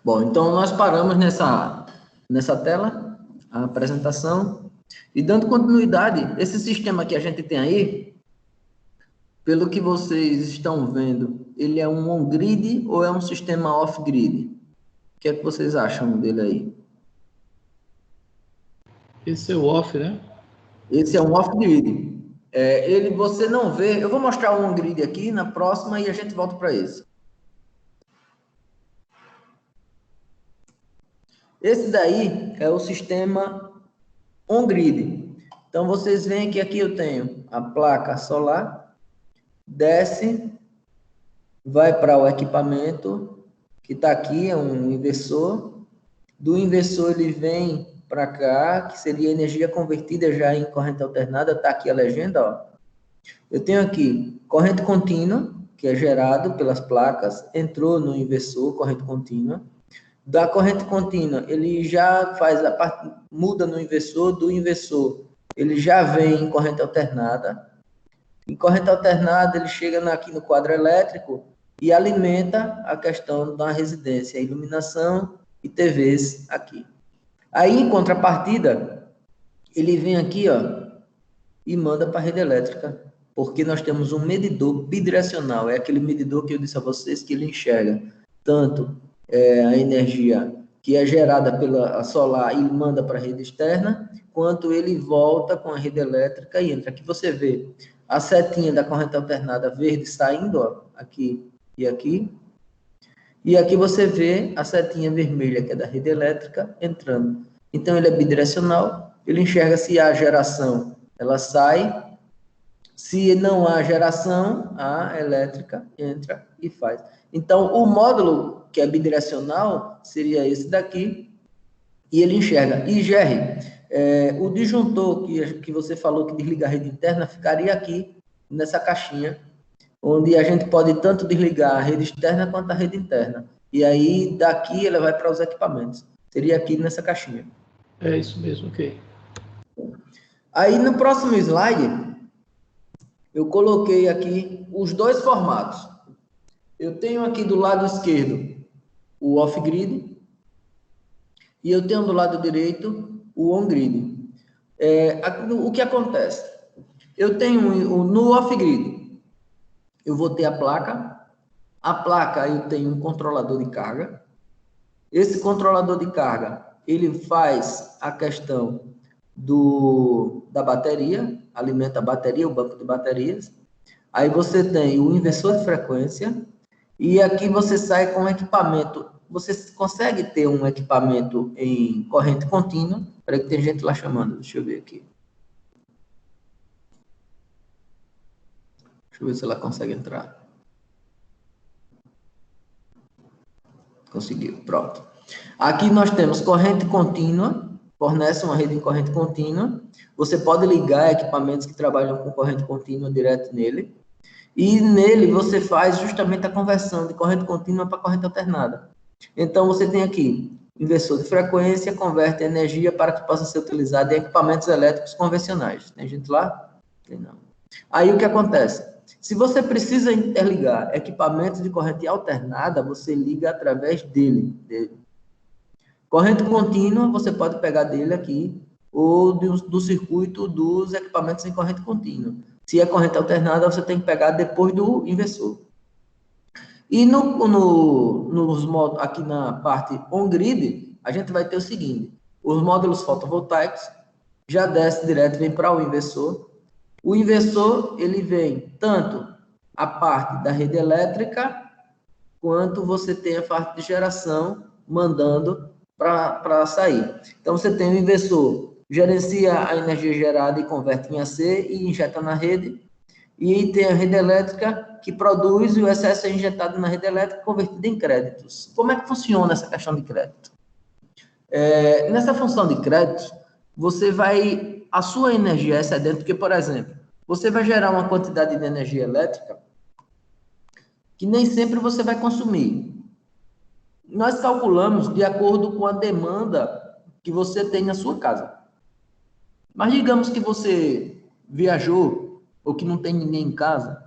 Bom, então nós paramos nessa tela, a apresentação, e dando continuidade, esse sistema que a gente tem aí, pelo que vocês estão vendo, ele é um on-grid ou é um sistema off-grid? O que é que vocês acham dele aí? Esse é o off, né? Esse é um off-grid. Você não vê... Eu vou mostrar o on-grid aqui na próxima e a gente volta para esse. Esse daí é o sistema on-grid. Então, vocês veem que aqui eu tenho a placa solar, desce, vai para o equipamento, que está aqui, é um inversor. Do inversor ele vem para cá, que seria energia convertida já em corrente alternada, está aqui a legenda, ó. Eu tenho aqui corrente contínua, que é gerado pelas placas, entrou no inversor, corrente contínua. Da corrente contínua, ele já faz a parte, muda no inversor, do inversor, ele já vem em corrente alternada. Em corrente alternada, ele chega aqui no quadro elétrico e alimenta a questão da residência, iluminação e TVs aqui. Aí, em contrapartida, ele vem aqui, ó, e manda para a rede elétrica, porque nós temos um medidor bidirecional, é aquele medidor que eu disse a vocês que ele enxerga tanto a energia que é gerada pela solar e manda para a rede externa, quanto ele volta com a rede elétrica e entra. Aqui você vê a setinha da corrente alternada verde saindo, ó, aqui e aqui. E aqui você vê a setinha vermelha, que é da rede elétrica, entrando. Então, ele é bidirecional, ele enxerga se há geração, ela sai. Se não há geração, a elétrica entra e faz. Então, o módulo que é bidirecional seria esse daqui, e ele enxerga. E, Jerry, o disjuntor que você falou que desliga a rede interna ficaria aqui, nessa caixinha, onde a gente pode tanto desligar a rede externa quanto a rede interna. E aí, daqui, ela vai para os equipamentos. Seria aqui nessa caixinha. É isso mesmo, ok. Aí, no próximo slide, eu coloquei aqui os dois formatos. Eu tenho aqui do lado esquerdo o off-grid e eu tenho do lado direito o on-grid. O que acontece? Eu tenho no off-grid, eu vou ter a placa eu tenho um controlador de carga. Esse controlador de carga, ele faz a questão da bateria, alimenta a bateria, o banco de baterias. Aí você tem o inversor de frequência e aqui você sai com equipamento. Você consegue ter um equipamento em corrente contínua. Espera que tem gente lá chamando, deixa eu ver aqui. Deixa eu ver se ela consegue entrar. Conseguiu, pronto. Aqui nós temos corrente contínua, fornece uma rede em corrente contínua. Você pode ligar equipamentos que trabalham com corrente contínua direto nele. E nele você faz justamente a conversão de corrente contínua para corrente alternada. Então você tem aqui inversor de frequência, converte energia para que possa ser utilizado em equipamentos elétricos convencionais. Tem gente lá? Tem não. Aí o que acontece? Se você precisa interligar equipamentos de corrente alternada, você liga através dele. Corrente contínua, você pode pegar dele aqui, ou do circuito dos equipamentos em corrente contínua. Se é corrente alternada, você tem que pegar depois do inversor. E nos módulos, aqui na parte on-grid, a gente vai ter o seguinte, os módulos fotovoltaicos já desce direto, vem para o inversor. O inversor, ele vem tanto a parte da rede elétrica, quanto você tem a parte de geração, mandando para sair. Então, você tem o inversor, gerencia a energia gerada e converte em AC e injeta na rede. E aí tem a rede elétrica que produz e o excesso é injetado na rede elétrica convertido em créditos. Como é que funciona essa questão de crédito? Nessa função de crédito, você vai... A sua energia excedente, porque, por exemplo, você vai gerar uma quantidade de energia elétrica que nem sempre você vai consumir. Nós calculamos de acordo com a demanda que você tem na sua casa. Mas digamos que você viajou ou que não tem ninguém em casa,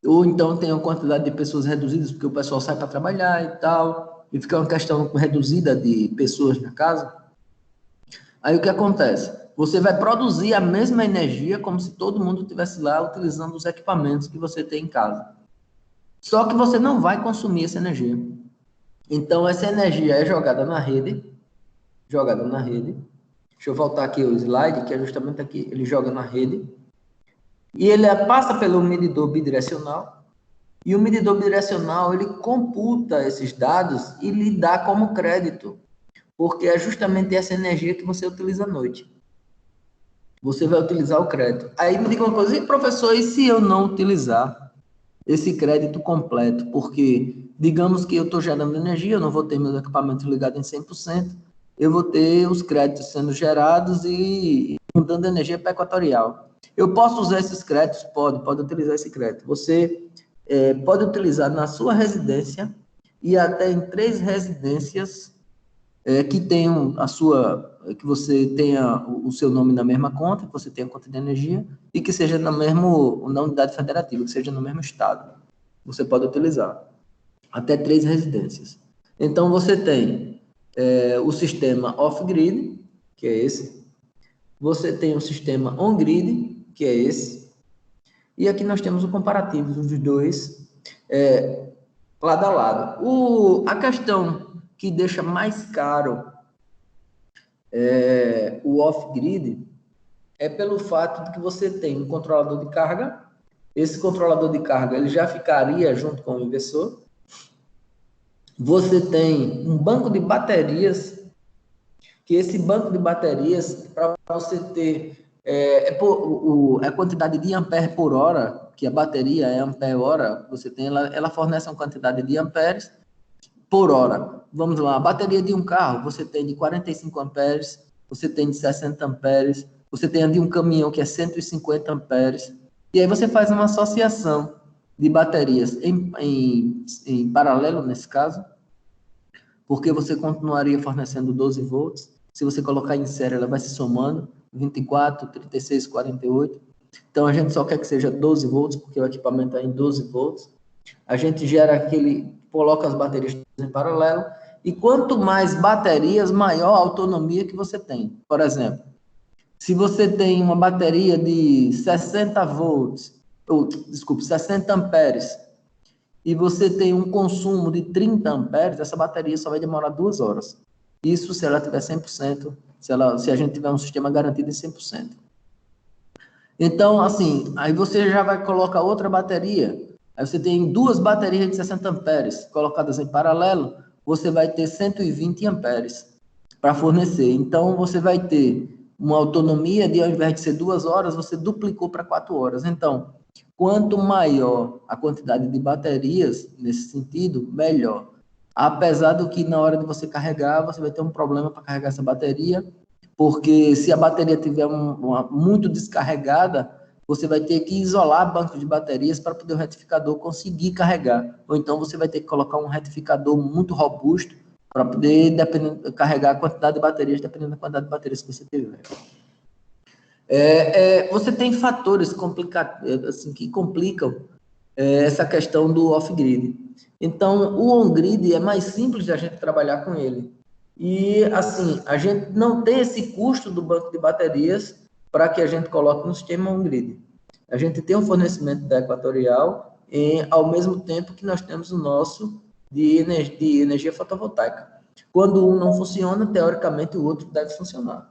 ou então tem uma quantidade de pessoas reduzidas porque o pessoal sai para trabalhar e tal, e fica uma questão reduzida de pessoas na casa, aí o que acontece? Você vai produzir a mesma energia como se todo mundo estivesse lá utilizando os equipamentos que você tem em casa. Só que você não vai consumir essa energia. Então, essa energia é jogada na rede. Deixa eu voltar aqui o slide, que é justamente aqui. Ele joga na rede. E ele passa pelo medidor bidirecional. E o medidor bidirecional, ele computa esses dados e lhe dá como crédito. Porque é justamente essa energia que você utiliza à noite. Você vai utilizar o crédito. Aí me diga uma coisa, e professor, e se eu não utilizar esse crédito completo? Porque, digamos que eu estou gerando energia, eu não vou ter meus equipamentos ligados em 100%, eu vou ter os créditos sendo gerados e dando energia para equatorial. Eu posso usar esses créditos? Pode utilizar esse crédito. Você pode utilizar na sua residência e até em 3 residências que tenham que você tenha o seu nome na mesma conta, que você tenha conta de energia e que seja na unidade federativa, que seja no mesmo estado. Você pode utilizar até 3 residências. Então, você tem o sistema off-grid, que é esse. Você tem o sistema on-grid, que é esse. E aqui nós temos o comparativo dos dois lado a lado. A questão que deixa mais caro o off-grid é pelo fato de que você tem um controlador de carga. Esse controlador de carga ele já ficaria junto com o inversor. Você tem um banco de baterias, que esse banco de baterias, para você ter a quantidade de ampere por hora, que a bateria é ampere-hora, você tem, ela fornece uma quantidade de amperes por hora. Vamos lá, a bateria de um carro, você tem de 45 amperes, você tem de 60 amperes, você tem a de um caminhão que é 150 amperes, e aí você faz uma associação de baterias em paralelo, nesse caso, porque você continuaria fornecendo 12 volts, se você colocar em série, ela vai se somando, 24, 36, 48, então a gente só quer que seja 12 volts, porque o equipamento é em 12 volts, a gente coloca as baterias em paralelo, e quanto mais baterias, maior a autonomia que você tem. Por exemplo, se você tem uma bateria de 60 volts, 60 amperes, e você tem um consumo de 30 amperes, essa bateria só vai demorar 2 horas. Isso se ela tiver 100%, se a gente tiver um sistema garantido em 100%. Então, assim, aí você já vai colocar outra bateria. Aí você tem 2 baterias de 60 amperes colocadas em paralelo, você vai ter 120 amperes para fornecer. Então, você vai ter uma autonomia de, ao invés de ser 2 horas, você duplicou para 4 horas. Então, quanto maior a quantidade de baterias, nesse sentido, melhor. Apesar do que na hora de você carregar, você vai ter um problema para carregar essa bateria, porque se a bateria tiver muito descarregada, você vai ter que isolar banco de baterias para poder o retificador conseguir carregar. Ou então você vai ter que colocar um retificador muito robusto para poder carregar a quantidade de baterias, dependendo da quantidade de baterias que você tiver. Você tem fatores assim, que complicam essa questão do off-grid. Então, o on-grid é mais simples de a gente trabalhar com ele. E, assim, a gente não tem esse custo do banco de baterias para que a gente coloque no sistema on-grid. A gente tem um fornecimento da Equatorial ao mesmo tempo que nós temos o nosso de energia fotovoltaica. Quando um não funciona, teoricamente, o outro deve funcionar.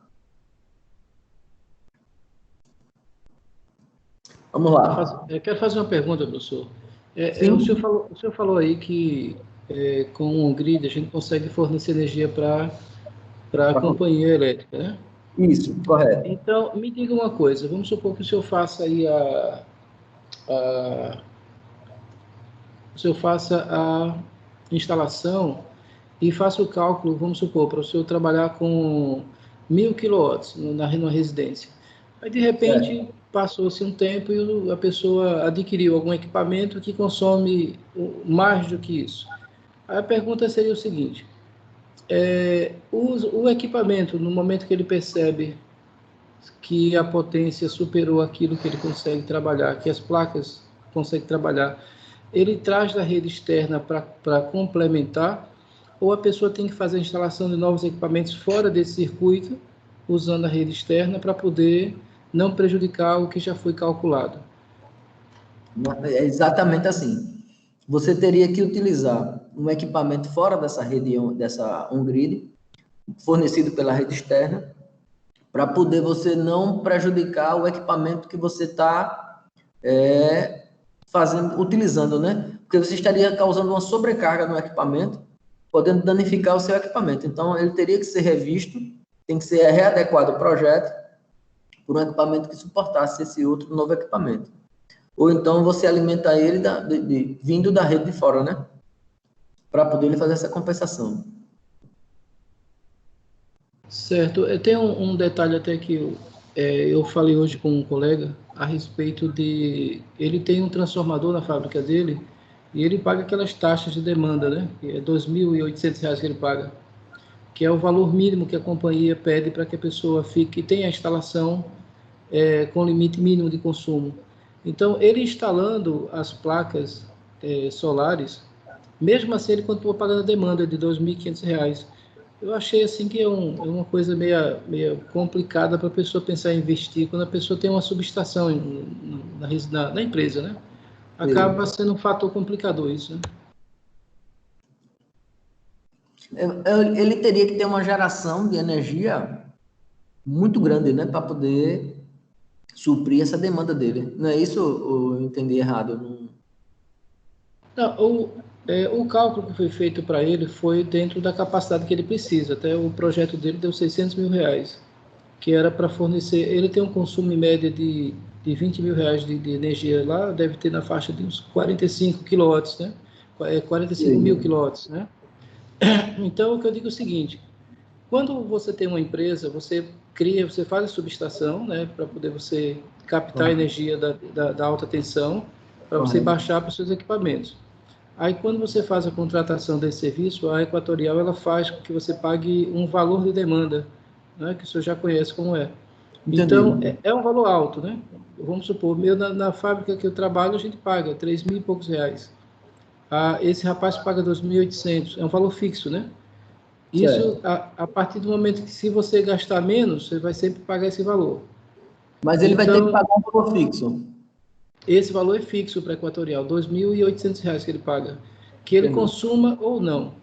Vamos lá. Eu quero fazer uma pergunta, professor. O senhor falou aí que com o grid a gente consegue fornecer energia para a companhia elétrica, né? Isso, correto. Então, me diga uma coisa. Vamos supor que o senhor faça aí a instalação e faça o cálculo, vamos supor, para o senhor trabalhar com 1.000 quilowatts na residência. Aí, de repente, passou-se um tempo e a pessoa adquiriu algum equipamento que consome mais do que isso. Aí a pergunta seria o seguinte: o equipamento, no momento que ele percebe que a potência superou aquilo que ele consegue trabalhar, que as placas conseguem trabalhar, ele traz da rede externa para complementar, ou a pessoa tem que fazer a instalação de novos equipamentos fora desse circuito, usando a rede externa, para poder não prejudicar o que já foi calculado. É exatamente assim. Você teria que utilizar um equipamento fora dessa rede, dessa on-grid, fornecido pela rede externa, para poder você não prejudicar o equipamento que você está utilizando, né? Porque você estaria causando uma sobrecarga no equipamento, podendo danificar o seu equipamento. Então, ele teria que ser revisto, tem que ser readequado o projeto por um equipamento que suportasse esse outro novo equipamento. Ou então você alimenta ele vindo da rede de fora, né? Para poder ele fazer essa compensação. Certo. Eu tenho um detalhe até que eu falei hoje com um colega a respeito de... Ele tem um transformador na fábrica dele e ele paga aquelas taxas de demanda, né? Que é R$ 2.800 que ele paga, que é o valor mínimo que a companhia pede para que a pessoa tenha a instalação com limite mínimo de consumo. Então, ele instalando as placas solares, mesmo assim ele continua pagando a demanda de R$ 2.500. Eu achei assim que é uma coisa meio complicada para a pessoa pensar em investir quando a pessoa tem uma subestação na empresa, né? Acaba sendo um fator complicador isso, né? Ele teria que ter uma geração de energia muito grande, né? Para poder suprir essa demanda dele. Não é isso ou eu entendi errado? Não, o cálculo que foi feito para ele foi dentro da capacidade que ele precisa. Até o projeto dele deu R$ 600.000, que era para fornecer. Ele tem um consumo em média de R$ 20.000 de energia lá, deve ter na faixa de uns 45 quilowatts, né? 45.000 quilowatts, né? Então, o que eu digo é o seguinte: quando você tem uma empresa, você faz a subestação, né, para poder você captar a energia da alta tensão, para você baixar para os seus equipamentos. Aí, quando você faz a contratação desse serviço, a Equatorial ela faz com que você pague um valor de demanda, né, que o senhor já conhece como é. Então, Entendi. é um valor alto, né? Vamos supor, na fábrica que eu trabalho, a gente paga 3.000 e poucos reais. Esse rapaz paga 2.800, é um valor fixo, né? Isso, Certo. a partir do momento que, se você gastar menos, você vai sempre pagar esse valor. Mas ele vai ter que Então, pagar um valor fixo. esse valor é fixo para a Equatorial, R$ 2.800 que ele paga, que ele Entendi. consuma ou não.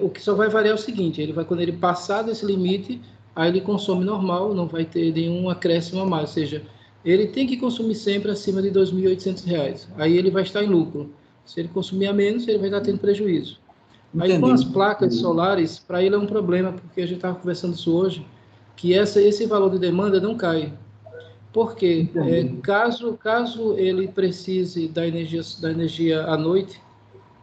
O que só vai variar é o seguinte: quando ele passar desse limite, aí ele consome normal, não vai ter nenhum acréscimo a mais. Ou seja, ele tem que consumir sempre acima de R$ 2.800. Aí ele vai estar em lucro. Se ele consumir a menos, ele vai estar tendo prejuízo. Aí com Entendi. as placas solares, para ele é um problema, porque a gente estava conversando isso hoje, que esse valor de demanda não cai. Porque Entendi. caso ele precise da energia à noite,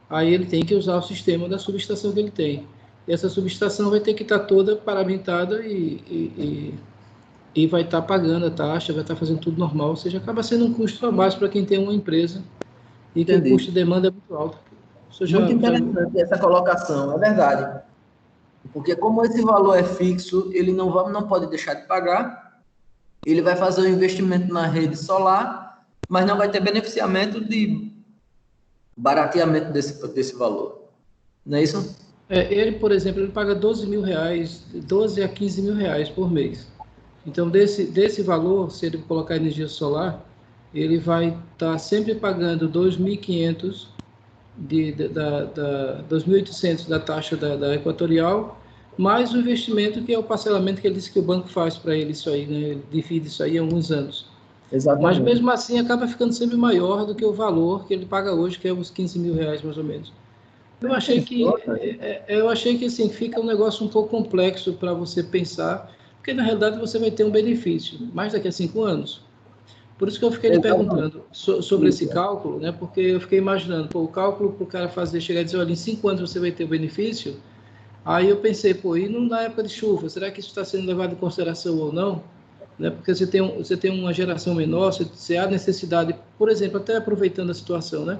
aí ele tem que usar o sistema da subestação que ele tem. E essa subestação vai ter que estar toda paramentada e vai estar pagando a taxa, vai estar fazendo tudo normal, ou seja, acaba sendo um custo a mais para quem tem uma empresa e que o Entendi. custo de demanda é muito alto. Você Muito já interessante essa colocação, é verdade. Porque como esse valor é fixo, ele não pode deixar de pagar, ele vai fazer um investimento na rede solar, mas não vai ter beneficiamento de barateamento desse valor. Não é isso? Ele, por exemplo, ele paga R$ 12.000, 12 a R$ 15.000 por mês. Então, desse valor, se ele colocar energia solar, ele vai estar sempre pagando 2.500 2.800 da taxa da Equatorial, mais o investimento, que é o parcelamento que ele disse que o banco faz para ele, isso aí, né? Ele divide isso aí há alguns anos. Mas Exatamente. mesmo assim acaba ficando sempre maior do que o valor que ele paga hoje, que é uns R$ 15.000 mais ou menos. Eu achei que assim fica um negócio um pouco complexo para você pensar, porque na realidade você vai ter um benefício, mais daqui a 5 anos. Por isso que eu fiquei lhe Exatamente. perguntando sobre esse Isso. cálculo, né? Porque eu fiquei imaginando, o cálculo para o cara fazer, chegar e dizer, olha, em 5 anos você vai ter o benefício. Aí eu pensei, e não na época de chuva, será que isso está sendo levado em consideração ou não? Né? Porque você tem uma geração menor, você há necessidade, por exemplo, até aproveitando a situação, né?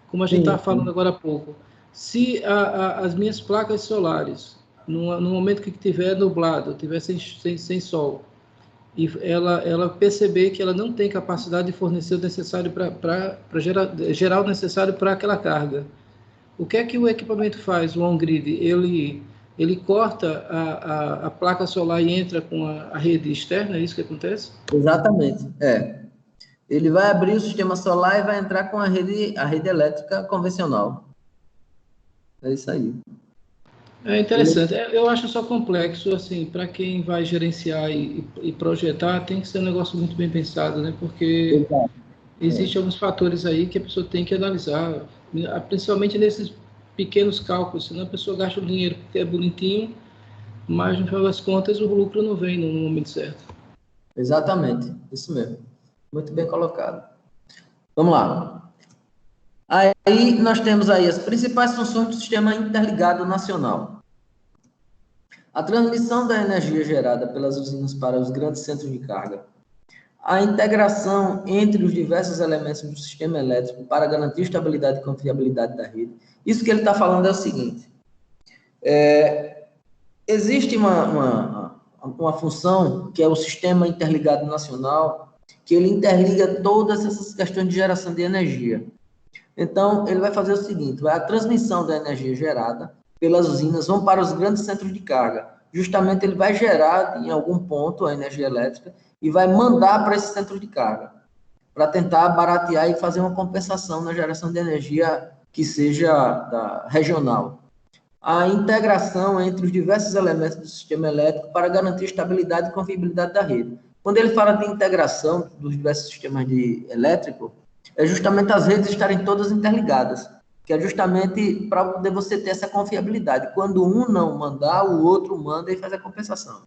Como a gente estava Sim, falando agora há pouco, se as minhas placas solares, no momento que tiver nublado, tiver sem sol, e ela perceber que ela não tem capacidade de fornecer o necessário para gerar o necessário para aquela carga, O que é que o equipamento faz, o on-grid? Ele corta a placa solar e entra com a rede externa, é isso que acontece? Exatamente, Ele vai abrir o sistema solar e vai entrar com a rede elétrica convencional. É isso aí. É interessante. Eu acho só complexo, assim, para quem vai gerenciar e projetar, tem que ser um negócio muito bem pensado, né? Porque Exato. existem alguns fatores aí que a pessoa tem que analisar, principalmente nesses pequenos cálculos, senão a pessoa gasta o dinheiro porque é bonitinho, mas no final das contas o lucro não vem no momento certo. Exatamente, isso mesmo. Muito bem colocado. Vamos lá. Aí nós temos aí as principais funções do Sistema Interligado Nacional. A transmissão da energia gerada pelas usinas para os grandes centros de carga. A integração entre os diversos elementos do sistema elétrico para garantir estabilidade e confiabilidade da rede. Isso que ele está falando é o seguinte. Existe uma função que é o Sistema Interligado Nacional, que ele interliga todas essas questões de geração de energia. Então, ele vai fazer o seguinte, a transmissão da energia gerada pelas usinas vão para os grandes centros de carga. Justamente, ele vai gerar em algum ponto a energia elétrica e vai mandar para esses centros de carga, para tentar baratear e fazer uma compensação na geração de energia que seja regional. A integração entre os diversos elementos do sistema elétrico para garantir estabilidade e confiabilidade da rede. Quando ele fala de integração dos diversos sistemas elétricos, é justamente as redes estarem todas interligadas, que é justamente para poder você ter essa confiabilidade. Quando um não mandar, o outro manda e faz a compensação.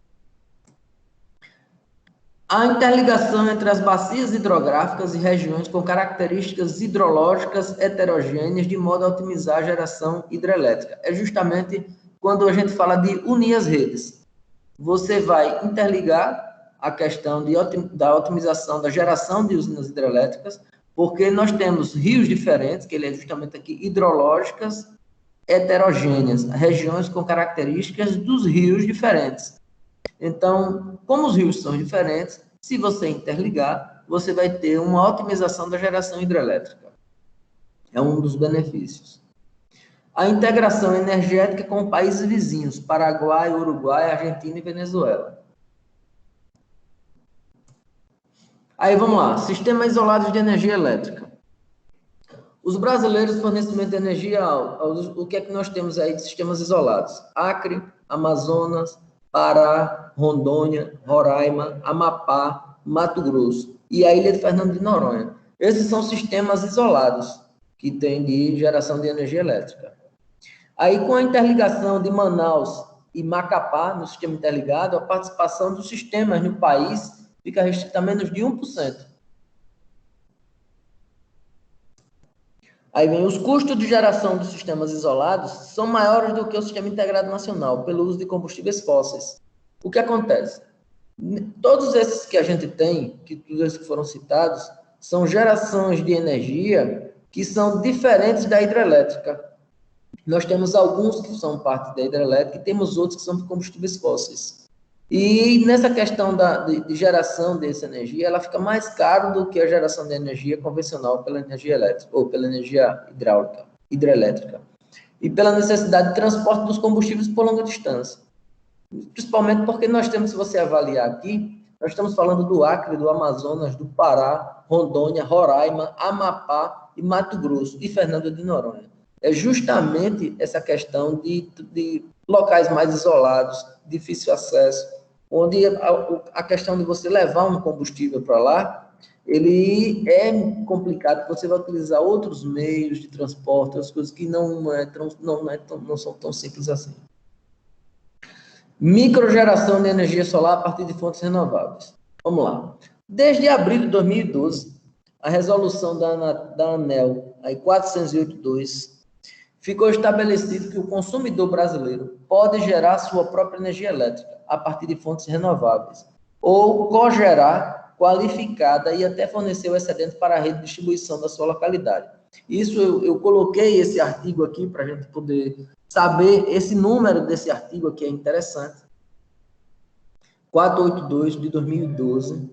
A interligação entre as bacias hidrográficas e regiões com características hidrológicas heterogêneas, de modo a otimizar a geração hidrelétrica. É justamente quando a gente fala de unir as redes. Você vai interligar a questão da otimização da geração de usinas hidrelétricas, porque nós temos rios diferentes, que ele é justamente aqui hidrológicas heterogêneas, regiões com características dos rios diferentes. Então, como os rios são diferentes, se você interligar, você vai ter uma otimização da geração hidrelétrica. É um dos benefícios. A integração energética com países vizinhos, Paraguai, Uruguai, Argentina e Venezuela. Aí vamos lá, sistemas isolados de energia elétrica. Os brasileiros fornecimento de energia, o que é que nós temos aí de sistemas isolados? Acre, Amazonas, Pará, Rondônia, Roraima, Amapá, Mato Grosso e a ilha de Fernando de Noronha. Esses são sistemas isolados que têm de geração de energia elétrica. Aí, com a interligação de Manaus e Macapá no sistema interligado, a participação dos sistemas no país fica restrita a menos de 1%. Aí vem, os custos de geração dos sistemas isolados são maiores do que o sistema integrado nacional, pelo uso de combustíveis fósseis. O que acontece? Todos esses que a gente tem, todos esses que foram citados, são gerações de energia que são diferentes da hidrelétrica. Nós temos alguns que são parte da hidrelétrica e temos outros que são de combustíveis fósseis. E nessa questão de geração dessa energia, ela fica mais caro do que a geração de energia convencional pela energia elétrica, ou pela energia hidrelétrica. E pela necessidade de transporte dos combustíveis por longa distância. Principalmente porque nós temos, se você avaliar aqui, nós estamos falando do Acre, do Amazonas, do Pará, Rondônia, Roraima, Amapá e Mato Grosso e Fernando de Noronha. É justamente essa questão de locais mais isolados, difícil acesso, onde a questão de você levar um combustível para lá, ele é complicado, porque você vai utilizar outros meios de transporte, outras coisas que não são tão simples assim. Microgeração de energia solar a partir de fontes renováveis. Vamos lá. Desde abril de 2012, a resolução da ANEEL, aí 408.2, ficou estabelecido que o consumidor brasileiro pode gerar sua própria energia elétrica a partir de fontes renováveis, ou cogerar qualificada e até fornecer o excedente para a rede de distribuição da sua localidade. Isso eu coloquei esse artigo aqui para a gente poder saber, esse número desse artigo aqui é interessante. 482 de 2012.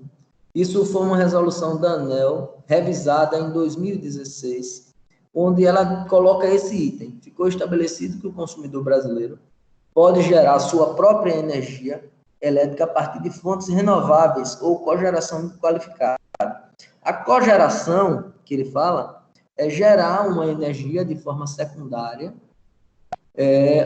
Isso foi uma resolução da ANEEL, revisada em 2016, onde ela coloca esse item. Ficou estabelecido que o consumidor brasileiro pode gerar sua própria energia elétrica a partir de fontes renováveis ou cogeração qualificada. A cogeração, que ele fala, é gerar uma energia de forma secundária,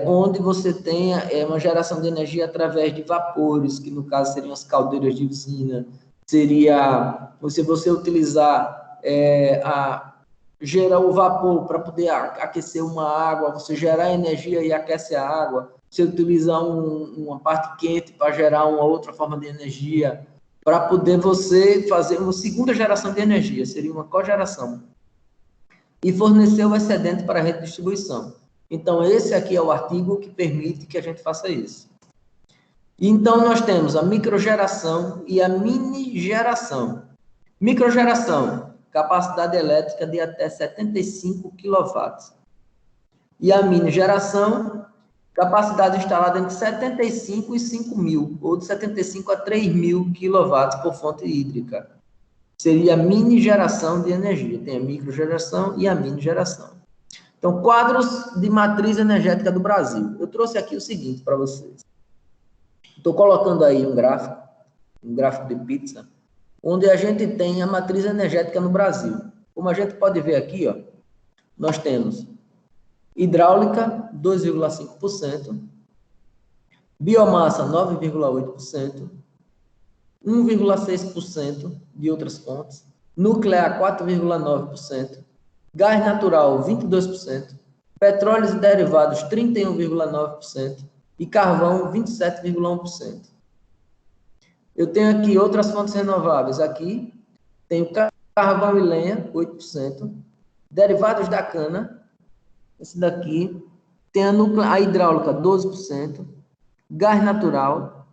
onde você tenha uma geração de energia através de vapores, que no caso seriam as caldeiras de usina, seria você utilizar gerar o vapor para poder aquecer uma água, você gerar energia e aquece a água, você utilizar uma parte quente para gerar uma outra forma de energia, para poder você fazer uma segunda geração de energia, seria uma cogeração, e fornecer o excedente para a rede de distribuição. Então, esse aqui é o artigo que permite que a gente faça isso. Então, nós temos a microgeração e a mini-geração. Microgeração, capacidade elétrica de até 75 kW. E a mini-geração, capacidade instalada entre 75 e 5.000, ou de 75 a 3.000 kW por fonte hídrica. Seria a mini-geração de energia. Tem a microgeração e a mini-geração. Então, quadros de matriz energética do Brasil. Eu trouxe aqui o seguinte para vocês. Estou colocando aí um gráfico de pizza, onde a gente tem a matriz energética no Brasil. Como a gente pode ver aqui, ó, nós temos hidráulica, 2,5%, biomassa, 9,8%, 1,6% de outras fontes, nuclear, 4,9%, gás natural, 22%, petróleos e derivados, 31,9% e carvão, 27,1%. Eu tenho aqui outras fontes renováveis. Aqui tenho carvão e lenha, 8%, derivados da cana, esse daqui, tem a hidráulica, 12%, gás natural,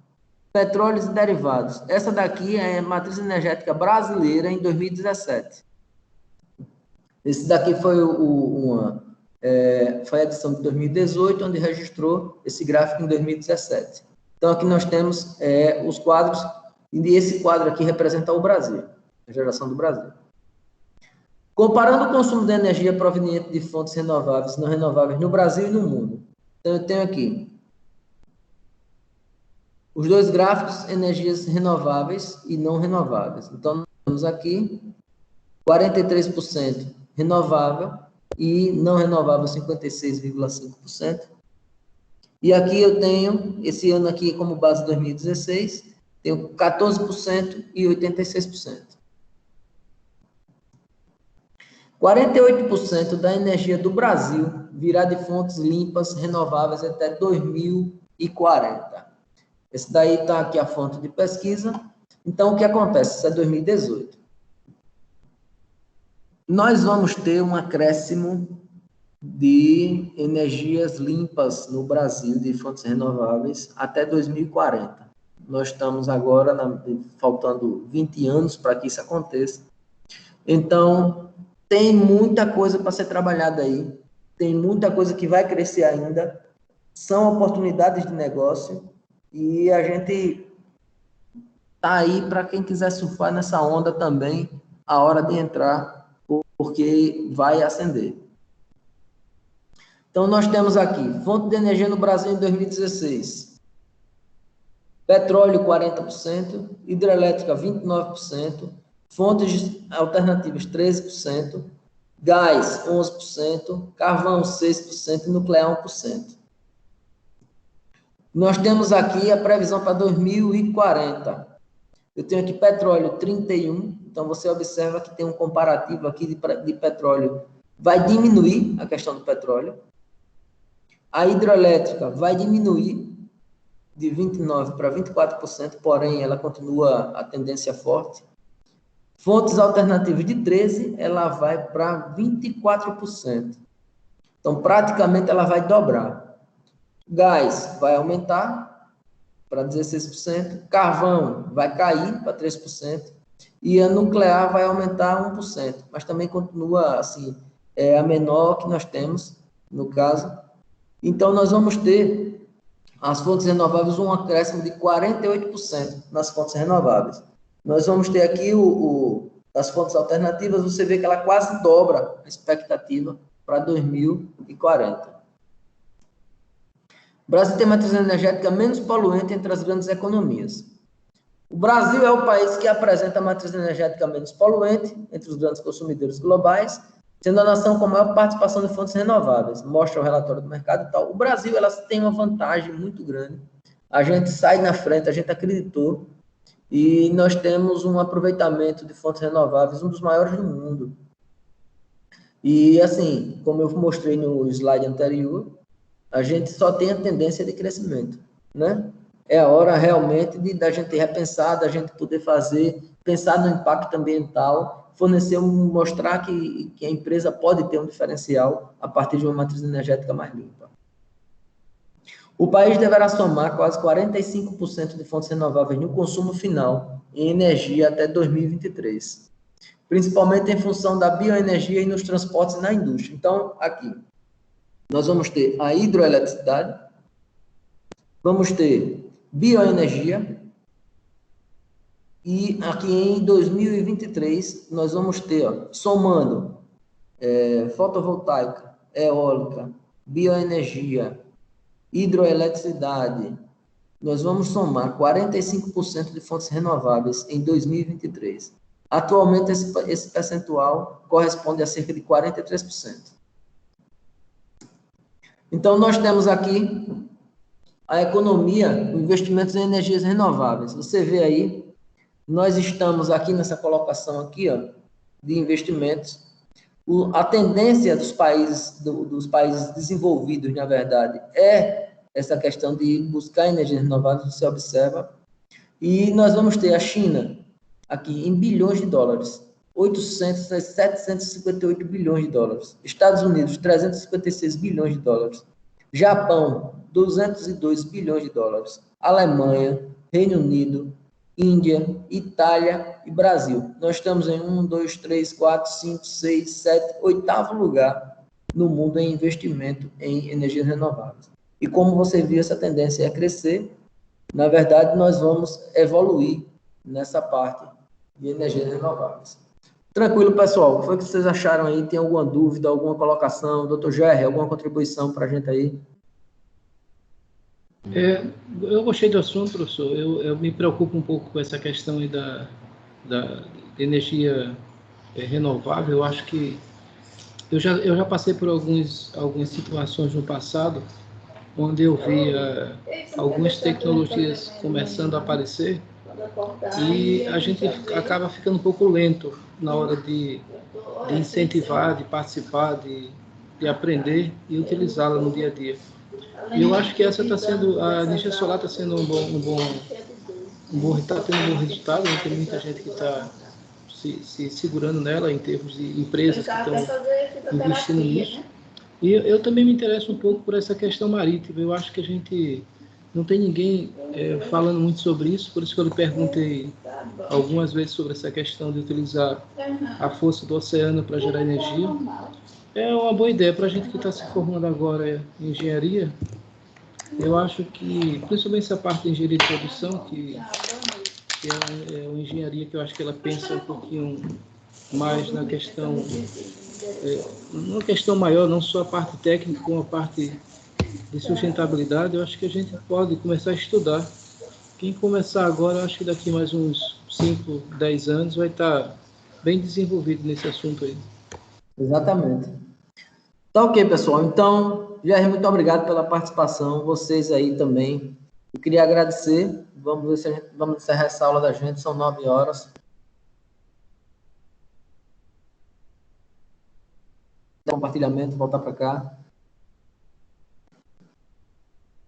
petróleos e derivados. Essa daqui é a matriz energética brasileira em 2017. Esse daqui foi foi a edição de 2018, onde registrou esse gráfico em 2017. Então, aqui nós temos os quadros, e esse quadro aqui representa o Brasil, a geração do Brasil. Comparando o consumo de energia proveniente de fontes renováveis e não renováveis no Brasil e no mundo. Então, eu tenho aqui os dois gráficos, energias renováveis e não renováveis. Então, nós temos aqui 43% renovável e não renovável 56,5%. E aqui eu tenho, esse ano aqui como base 2016, tenho 14% e 86%. 48% da energia do Brasil virá de fontes limpas, renováveis até 2040. Esse daí está aqui a fonte de pesquisa. Então, o que acontece? Isso é 2018. Nós vamos ter um acréscimo de energias limpas no Brasil, de fontes renováveis, até 2040. Nós estamos agora, faltando 20 anos para que isso aconteça. Então, tem muita coisa para ser trabalhada aí, tem muita coisa que vai crescer ainda, são oportunidades de negócio, e a gente está aí para quem quiser surfar nessa onda também, a hora de entrar, porque vai acender. Então, nós temos aqui, fonte de energia no Brasil em 2016. Petróleo, 40%, hidrelétrica, 29%, fontes alternativas, 13%, gás, 11%, carvão, 6% e nuclear, 1%. Nós temos aqui a previsão para 2040. Eu tenho aqui petróleo, 31%, então você observa que tem um comparativo aqui de petróleo. Vai diminuir a questão do petróleo. A hidrelétrica vai diminuir de 29% para 24%, porém ela continua a tendência forte. Fontes alternativas de 13%, ela vai para 24%. Então, praticamente, ela vai dobrar. Gás vai aumentar para 16%, carvão vai cair para 3%, e a nuclear vai aumentar 1%, mas também continua assim, a menor que nós temos, no caso. Então, nós vamos ter as fontes renováveis um acréscimo de 48% nas fontes renováveis. Nós vamos ter aqui das fontes alternativas, você vê que ela quase dobra a expectativa para 2040. O Brasil tem a matriz energética menos poluente entre as grandes economias. O Brasil é o país que apresenta a matriz energética menos poluente entre os grandes consumidores globais, sendo a nação com maior participação de fontes renováveis. Mostra o relatório do mercado e tal. O Brasil, elas tem uma vantagem muito grande. A gente sai na frente, a gente acreditou, e nós temos um aproveitamento de fontes renováveis, um dos maiores do mundo. E, assim, como eu mostrei no slide anterior, a gente só tem a tendência de crescimento, né? É a hora realmente da gente repensar, da gente poder pensar no impacto ambiental, mostrar que a empresa pode ter um diferencial a partir de uma matriz energética mais limpa. O país deverá somar quase 45% de fontes renováveis no consumo final em energia até 2023, principalmente em função da bioenergia e nos transportes e na indústria. Então, aqui, nós vamos ter a hidroeletricidade, vamos ter bioenergia, e aqui em 2023 nós vamos ter, somando fotovoltaica, eólica, bioenergia, hidroeletricidade, nós vamos somar 45% de fontes renováveis em 2023. Atualmente, esse percentual corresponde a cerca de 43%. Então, nós temos aqui a economia, investimentos em energias renováveis. Você vê aí, nós estamos aqui nessa colocação aqui, ó, de investimentos. A tendência dos países desenvolvidos, na verdade, é essa questão de buscar energias renováveis, você observa. E nós vamos ter a China aqui em bilhões de dólares, 758 bilhões de dólares. Estados Unidos, 356 bilhões de dólares. Japão, 202 bilhões de dólares. Alemanha, Reino Unido, Índia, Itália e Brasil. Nós estamos em 1, 2, 3, 4, 5, 6, 7, 8º lugar no mundo em investimento em energias renováveis. E como você viu, essa tendência é crescer. Na verdade, nós vamos evoluir nessa parte de energias renováveis. Tranquilo, pessoal? O que foi que vocês acharam aí? Tem alguma dúvida, alguma colocação? Dr. Gerry, alguma contribuição para a gente aí? Eu gostei do assunto, professor. Eu me preocupo um pouco com essa questão aí da energia renovável. Eu acho que eu já passei por algumas situações no passado onde eu via algumas tecnologias começando a aparecer e a gente acaba ficando um pouco lento na hora de incentivar, de participar, de aprender e utilizá-la no dia a dia. E eu acho que essa está sendo, a energia solar está sendo está tendo um bom resultado, né? Tem muita gente que está se segurando nela em termos de empresas que estão investindo nisso. E eu também me interesso um pouco por essa questão marítima. Eu acho que a gente não tem ninguém falando muito sobre isso, por isso que eu lhe perguntei algumas vezes sobre essa questão de utilizar a força do oceano para gerar energia. É uma boa ideia para a gente que está se formando agora em engenharia. Eu acho que, principalmente essa parte de engenharia de produção, que é uma engenharia que eu acho que ela pensa um pouquinho mais na questão, uma questão maior, não só a parte técnica, como a parte de sustentabilidade, eu acho que a gente pode começar a estudar. Quem começar agora, eu acho que daqui mais uns 5, 10 anos vai estar bem desenvolvido nesse assunto aí. Exatamente. Tá ok, pessoal. Então, Jair, muito obrigado pela participação. Vocês aí também. Eu queria agradecer. Vamos ver se vamos encerrar essa aula da gente. São 9 horas. Compartilhamento, voltar para cá.